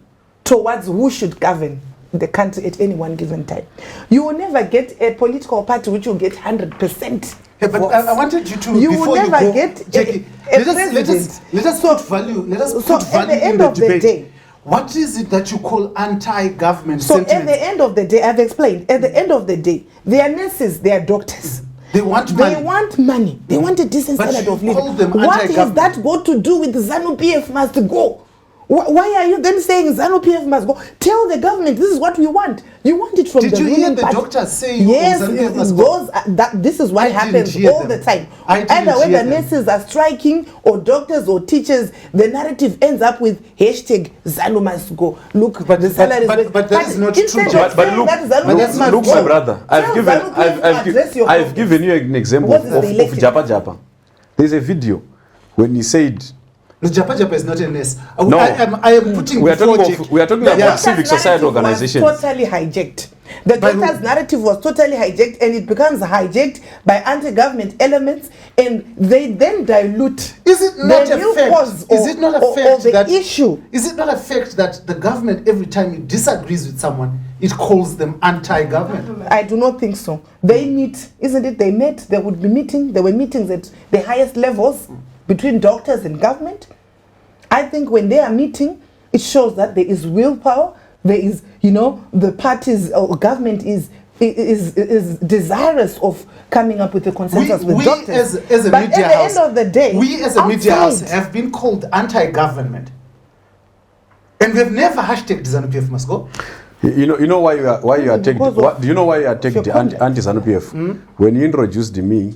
towards who should govern the country at any one given time. You will never get a political party which will get 100%. Yeah, but I wanted you to, you before will never you go, get Jackie, let us put value. Let us put value at the end in the of debate. the day, what is it that you call anti-government so sentiments? at the end of the day, I've explained. At the end of the day, they are nurses, they are doctors. They want money. They want money. They want a decent But standard you of living. call them What has anti-government. that got to do with the ZANU PF must go? Why are you then saying ZANU PF must go? Tell the government this is what we want. You want it from Did the you hear ruling the party. doctor say Yes, ZANU PF must go? this is what I didn't happens hear all them. the time. I didn't Either hear whether them. nurses are striking or doctors or teachers, the narrative ends up with hashtag ZANU must go. Look, the salaries. but that is not true. Instead of But saying look, that ZANU but that's PF not must look, my go, brother, tell I've given you an example What is of the elected Japa Japa. There's a video when he said, No, Japa Japa is not a nurse. No. I am putting we are before talking Jackie. we are talking The about doctor's civic society narrative organizations. was totally hijacked. The By who? doctor's narrative was totally hijacked, and it becomes hijacked by anti-government elements, and they then dilute. Is it not the a real fact? cause Is it not a or fact the that issue? Is it not a fact that the government, every time it disagrees with someone, it calls them anti-government? I do not think so. They meet, isn't it? They met. They would be meeting. There were meetings at the highest levels between doctors and government. I think when they are meeting, it shows that there is willpower. There is, the parties or government is desirous of coming up with a consensus with doctors. As a but media at the house, end of the day, we as a media house outside- have been called anti-government, and we have never hashtagged ZANU PF must go. You know why you are tagged? Because of Do you know why you are tagged your conduct. anti-ZANU PF? When you introduced me,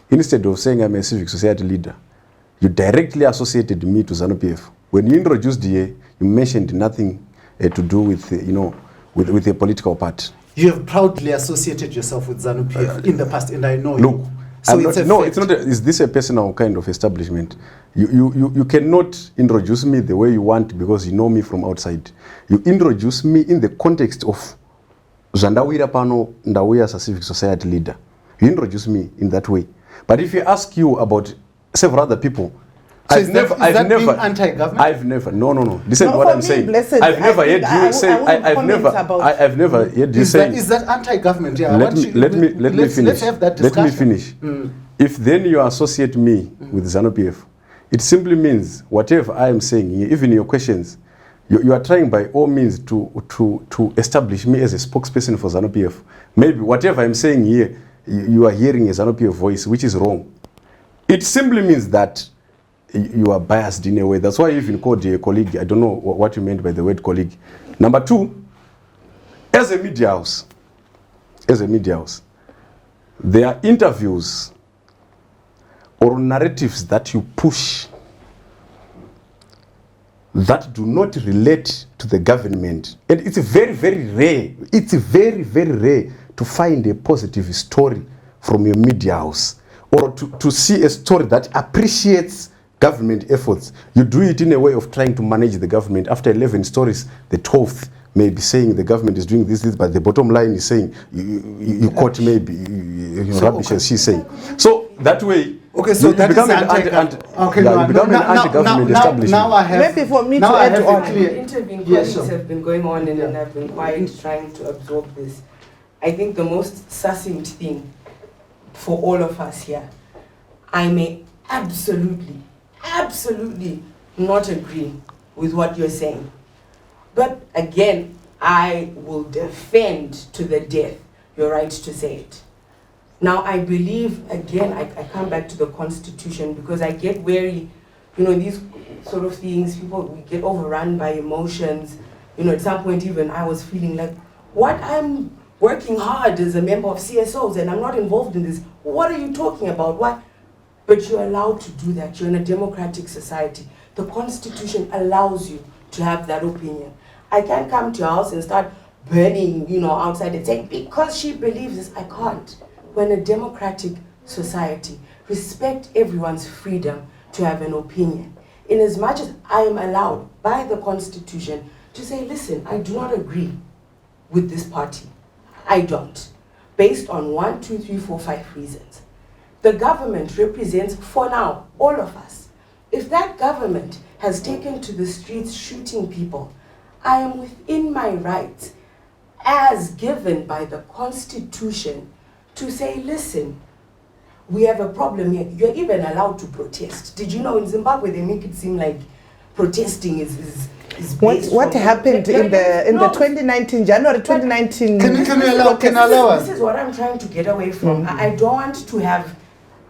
instead of saying I'm a civic society leader, you directly associated me to ZANU PF. When you introduced here, You mentioned nothing to do with, with a political party. You have proudly associated yourself with ZANU PF in the past, and I know Look, you. So it's it's not. Is this a personal kind of establishment? You cannot introduce me the way you want because you know me from outside. You introduce me in the context of Zandawira Pano Ndawira as a civic society leader. You introduce me in that way. But if you ask you about several other people, so I've never anti-government? I've never. No. Listen to what I'm saying. Blessed, I've never heard you say. I've never heard you say. Is that anti-government? Yeah. Let me finish. Let's have that discussion. Let me finish. If then you associate me with ZANU PF, it simply means whatever I am saying here, even your questions, you are trying by all means to establish me as a spokesperson for ZANU PF. Maybe whatever I'm saying here, you are hearing a ZANU PF voice, which is wrong. It simply means that you are biased in a way. That's why you even called a colleague. I don't know what you meant by the word colleague. Number two, as a media house, there are interviews or narratives that you push that do not relate to the government. And it's very, very rare. It's very, very rare to find a positive story from your media house or to see a story that appreciates government efforts. You do it in a way of trying to manage the government. After 11 stories, the 12th may be saying the government is doing this, but the bottom line is saying you quote maybe rubbish as she's saying. So that way, okay, so that is anti-government establishment. Now I have, maybe for me to add on. Interviewing colleagues have been going on and I've been quite trying to absorb this. I think the most succinct thing for all of us here, I may absolutely not agree with what you're saying. But again, I will defend to the death your right to say it. Now, I believe, again, I come back to the Constitution because I get wary, these sort of things, we get overrun by emotions. At some point even I was feeling like, what, I'm working hard as a member of CSOs and I'm not involved in this. What are you talking about? What? But you're allowed to do that. You're in a democratic society. The Constitution allows you to have that opinion. I can't come to your house and start burning, outside and saying, because she believes this. I can't. We're in a democratic society. Respect everyone's freedom to have an opinion. In as much as I am allowed by the Constitution to say, listen, I do not agree with this party. I don't. Based on 1, 2, 3, 4, 5 reasons. The government represents, for now, all of us. If that government has taken to the streets shooting people, I am within my rights, as given by the Constitution, to say, listen, we have a problem here. You're even allowed to protest. Did you know in Zimbabwe they make it seem like protesting is based what happened in the 2019 January 2019? Can you allow us? This is what I'm trying to get away from. I don't want to have,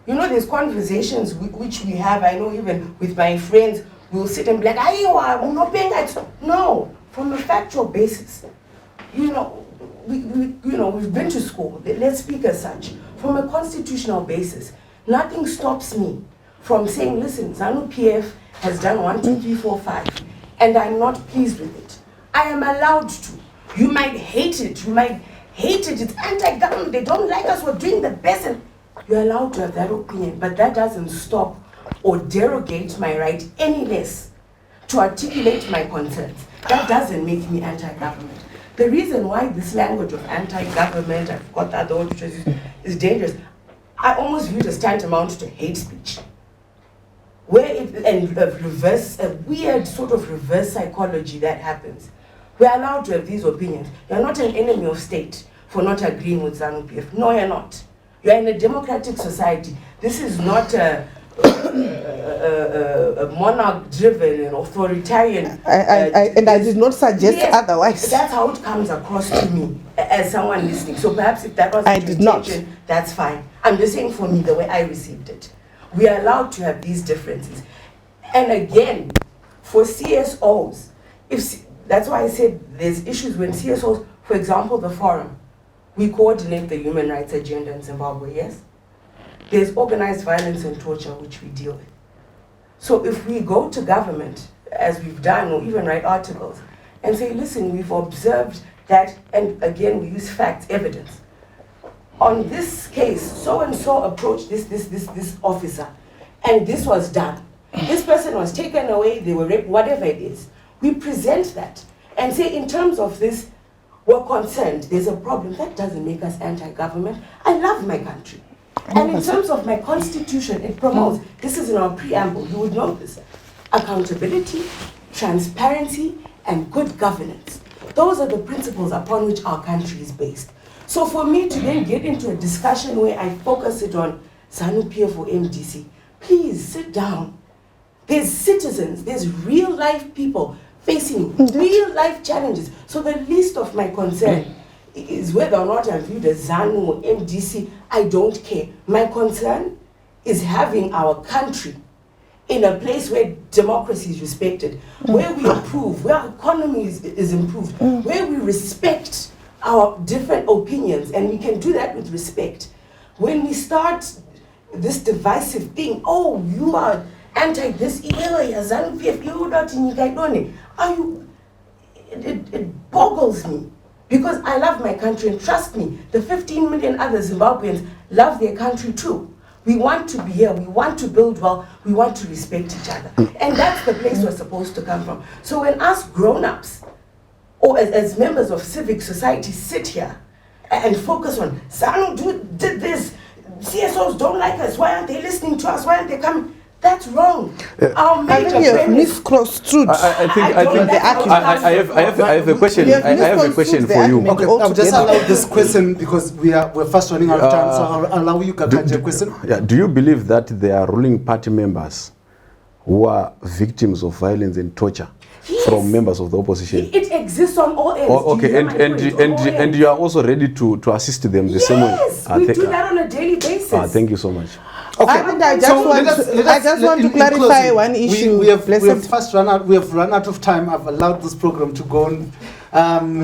there's conversations which we have. I know even with my friends, we'll sit and be like, I'm not paying that. No, from a factual basis. We've been to school. Let's speak as such. From a constitutional basis, nothing stops me from saying, listen, ZANU PF has done 1, 2, 3, 4, 5, and I'm not pleased with it. I am allowed to. You might hate it. It's anti-government. They don't like us. We're doing the best. And you're allowed to have that opinion, but that doesn't stop or derogate my right any less to articulate my concerns. That doesn't make me anti-government. The reason why this language of anti-government, I forgot that word, which is dangerous, I almost view it as tantamount to hate speech. A weird sort of reverse psychology that happens. We're allowed to have these opinions. You're not an enemy of state for not agreeing with ZANU PF. No, you're not. You're in a democratic society. This is not a monarch-driven and authoritarian. And I did not suggest otherwise. That's how it comes across to me as someone listening. So perhaps if that was your intention, that's fine. I'm just saying for me, the way I received it. We are allowed to have these differences. And again, for CSOs, that's why I said there's issues when CSOs, for example, the forum, we coordinate the human rights agenda in Zimbabwe, yes? There's organized violence and torture which we deal with. So if we go to government, as we've done, or even write articles and say, listen, we've observed that, and again, we use facts, evidence. On this case, so-and-so approached this officer, and this was done. This person was taken away, they were raped, whatever it is. We present that and say, in terms of this, we're concerned, there's a problem. That doesn't make us anti-government. I love my country. And in terms of my constitution, it promotes, this is in our preamble, you would know this, accountability, transparency, and good governance. Those are the principles upon which our country is based. So for me to then get into a discussion where I focus it on ZANU PF or MDC, please sit down. There's citizens, there's real life people facing real life challenges. So the least of my concern is whether or not I'm viewed as ZANU or MDC, I don't care. My concern is having our country in a place where democracy is respected, where we improve, where our economy is improved, where we respect our different opinions, and we can do that with respect. When we start this divisive thing, oh, you are anti this, ZANU PF, you not in Nikaidone, are you? It boggles me, because I love my country, and trust me, the 15 million other Zimbabweans love their country too. We want to be here, we want to build well, we want to respect each other. And that's the place we're supposed to come from. So when us grown-ups, or as members of civic society, sit here and focus on, ZANU did this, CSOs don't like us, why aren't they listening to us, why aren't they coming? That's wrong. Our major premise. I have a question. I have a question for you. Okay, I'll just allow this question because we're fast running out of time, so I'll allow you to catch a question. Yeah. Do you believe that there are ruling party members who are victims of violence and torture from members of the opposition? It exists on all ends. Oh, okay, and you are also ready to assist them the same way? Yes, we do that on a daily basis. Thank you so much. Okay. I just want to clarify one issue. We have run out of time. I've allowed this program to go on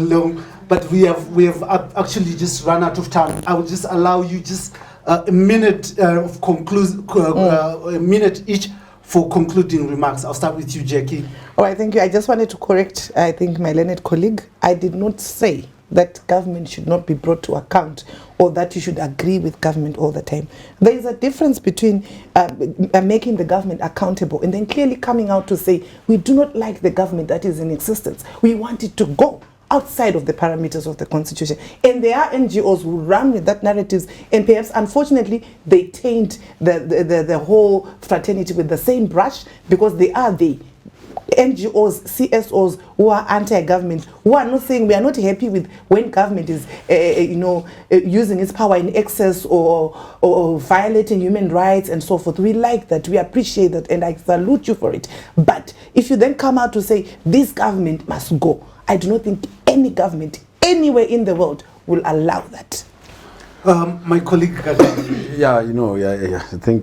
long, but we have actually just run out of time. I will just allow you just a minute of a minute each for concluding remarks. I'll start with you, Jackie. All right, thank you. I just wanted to correct, I think, my learned colleague. I did not say that government should not be brought to account or that you should agree with government all the time. There is a difference between making the government accountable and then clearly coming out to say, we do not like the government that is in existence. We want it to go outside of the parameters of the constitution. And there are NGOs who run with that narratives, and perhaps unfortunately they taint the whole fraternity with the same brush, because they are the NGOs, CSOs who are anti-government, who are not saying we are not happy with when government is, using its power in excess or violating human rights and so forth. We like that, we appreciate that, and I salute you for it. But if you then come out to say this government must go, I do not think any government anywhere in the world will allow that. My colleague.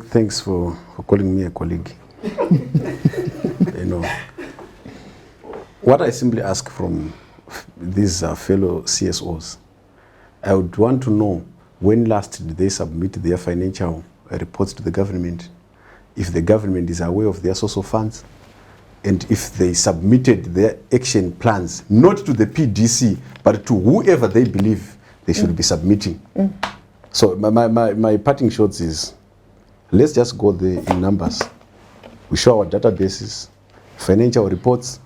Thanks for calling me a colleague. What I simply ask from these fellow CSOs, I would want to know when last did they submit their financial reports to the government, if the government is aware of their source of funds, and if they submitted their action plans, not to the PDC, but to whoever they believe they should be submitting. So my parting shots is, let's just go there in numbers. We show our databases, financial reports,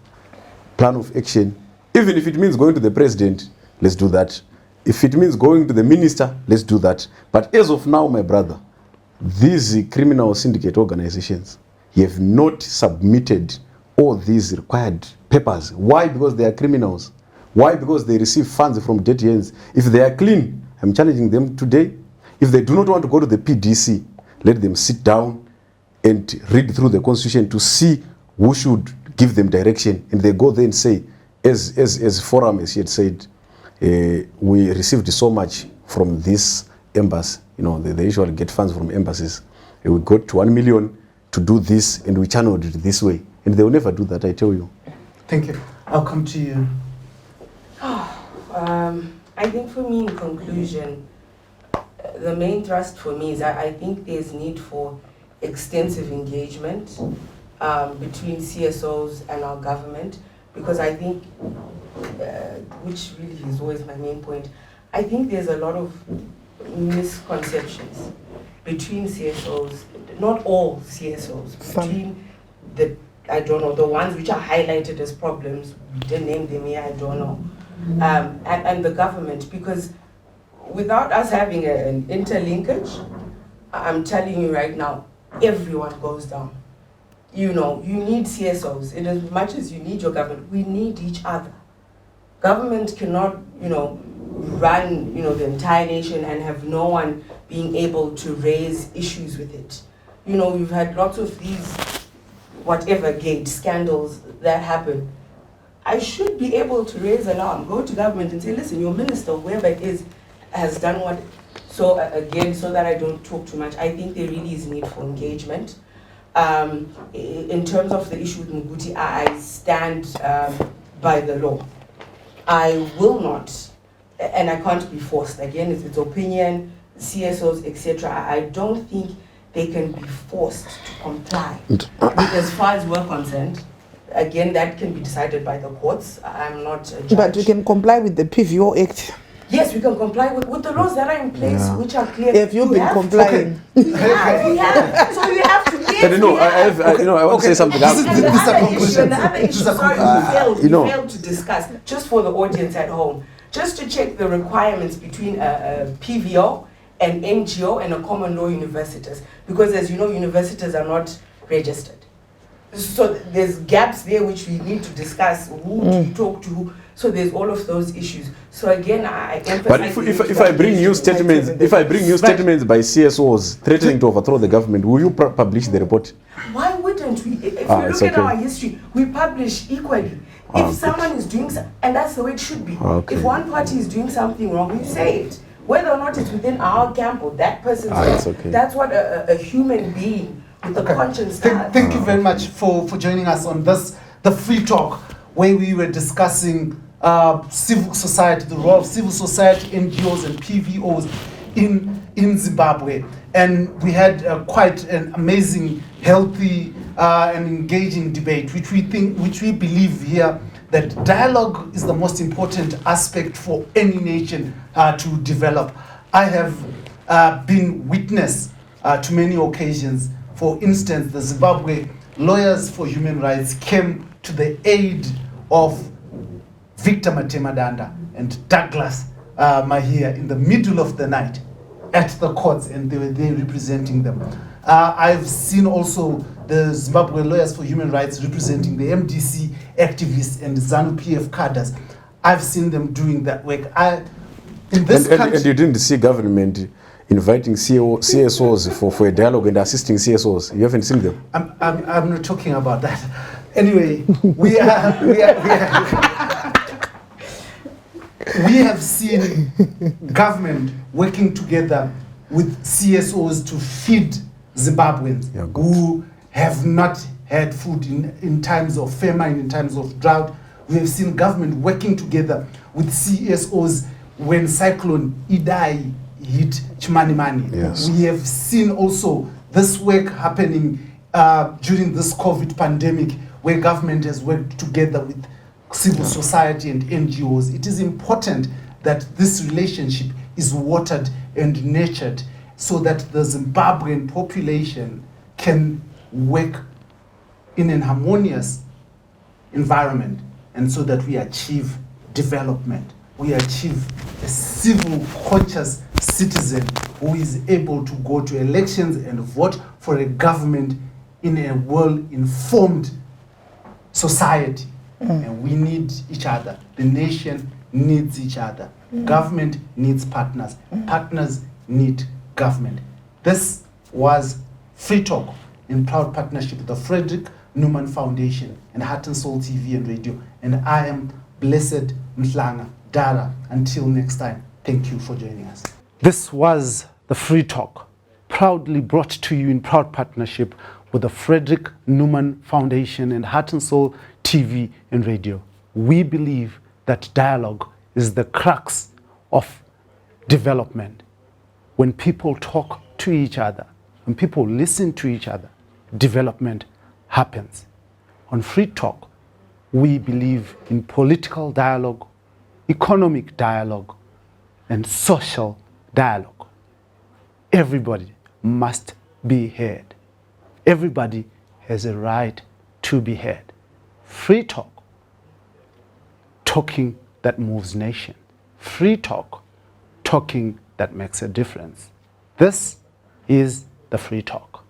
plan of action. Even if it means going to the president, let's do that. If it means going to the minister, let's do that. But as of now, my brother, these criminal syndicate organizations have not submitted all these required papers. Why? Because they are criminals. Why? Because they receive funds from dirty hands. If they are clean, I'm challenging them today. If they do not want to go to the PDC, let them sit down and read through the constitution to see who should give them direction. And they go there and say, as Forum, as he had said, we received so much from this embassy. They usually get funds from embassies. We got to 1 million to do this, and we channeled it this way. And they will never do that, I tell you. Thank you. I'll come to you. I think for me, in conclusion, the main thrust for me is I think there's need for extensive engagement between CSOs and our government, because I think, which really is always my main point, I think there's a lot of misconceptions between CSOs, not all CSOs, between the, I don't know, the ones which are highlighted as problems, we didn't name them here, I don't know, and the government, because without us having an interlinkage, I'm telling you right now, everyone goes down. You know, you need CSOs, in as much as you need your government, we need each other. Government cannot, you know, run, you know, the entire nation and have no one being able to raise issues with it. You know, we've had lots of these, whatever gate scandals that happen. I should be able to raise alarm, go to government and say, listen, your minister, whoever it is, has done what. So again, so that I don't talk too much, I think there really is need for engagement. In terms of the issue with Nguti, I stand by the law. I will not, and I can't be forced. Again, it's opinion, CSOs, etc. I don't think they can be forced to comply. As far as we're concerned, again, that can be decided by the courts. I'm not a judge. But we can comply with the PVO Act. Yes, we can comply with the laws that are in place, which are clear. If you've been complying. We have. So you have to get. I want to say something. The other issue, sorry, we failed to discuss, just for the audience at home, just to check the requirements between a PVO, an NGO, and a common law universities. Because as you know, universities are not registered. So there's gaps there which we need to discuss, who to talk to who. So there's all of those issues. So again, I emphasize. But if I bring new statements, by CSOs threatening to overthrow the government, will you publish the report? Why wouldn't we? If you look at our history, we publish equally. If someone is doing and that's the way it should be. Okay. If one party is doing something wrong, we say it. Whether or not it's within our camp or that person's camp, that's what a human being with a conscience does. Thank you very much for joining us on this, the Free Talk, where we were discussing civil society, the role of civil society, NGOs and PVOs in Zimbabwe. And we had quite an amazing, healthy and engaging debate, which we believe here that dialogue is the most important aspect for any nation to develop. I have been witness to many occasions. For instance, the Zimbabwe Lawyers for Human Rights came to the aid of Victor Matemadanda and Douglas Mahia in the middle of the night at the courts, and they were there representing them. I've seen also the Zimbabwe Lawyers for Human Rights representing the MDC activists and ZANU PF cadres. I've seen them doing that work. And you didn't see government inviting CSOs for a dialogue and assisting CSOs. You haven't seen them? I'm not talking about that. Anyway, we have seen government working together with CSOs to feed Zimbabweans who have not had food in times of famine, in times of drought. We have seen government working together with CSOs when Cyclone Idai hit Chimanimani. Yes. We have seen also this work happening during this COVID pandemic, where government has worked together with civil society and NGOs. It is important that this relationship is watered and nurtured so that the Zimbabwean population can work in an harmonious environment, and so that we achieve development. We achieve a civil conscious citizen who is able to go to elections and vote for a government in a well-informed society. And we need each other. The nation needs each other. Government needs partners. Partners need government. This was Free Talk in proud partnership with the Frederick Newman Foundation and Heart and Soul TV and Radio. And I am Blessed Mhlanga Dara. Until next time, thank you for joining us. This was the Free Talk, proudly brought to you in proud partnership with the Frederick Newman Foundation and Heart and Soul TV and Radio. We believe that dialogue is the crux of development. When people talk to each other, when people listen to each other, development happens. On Free Talk, we believe in political dialogue, economic dialogue, and social dialogue. Everybody must be heard. Everybody has a right to be heard. Free Talk, talking that moves nation. Free Talk, talking that makes a difference. This is the Free Talk.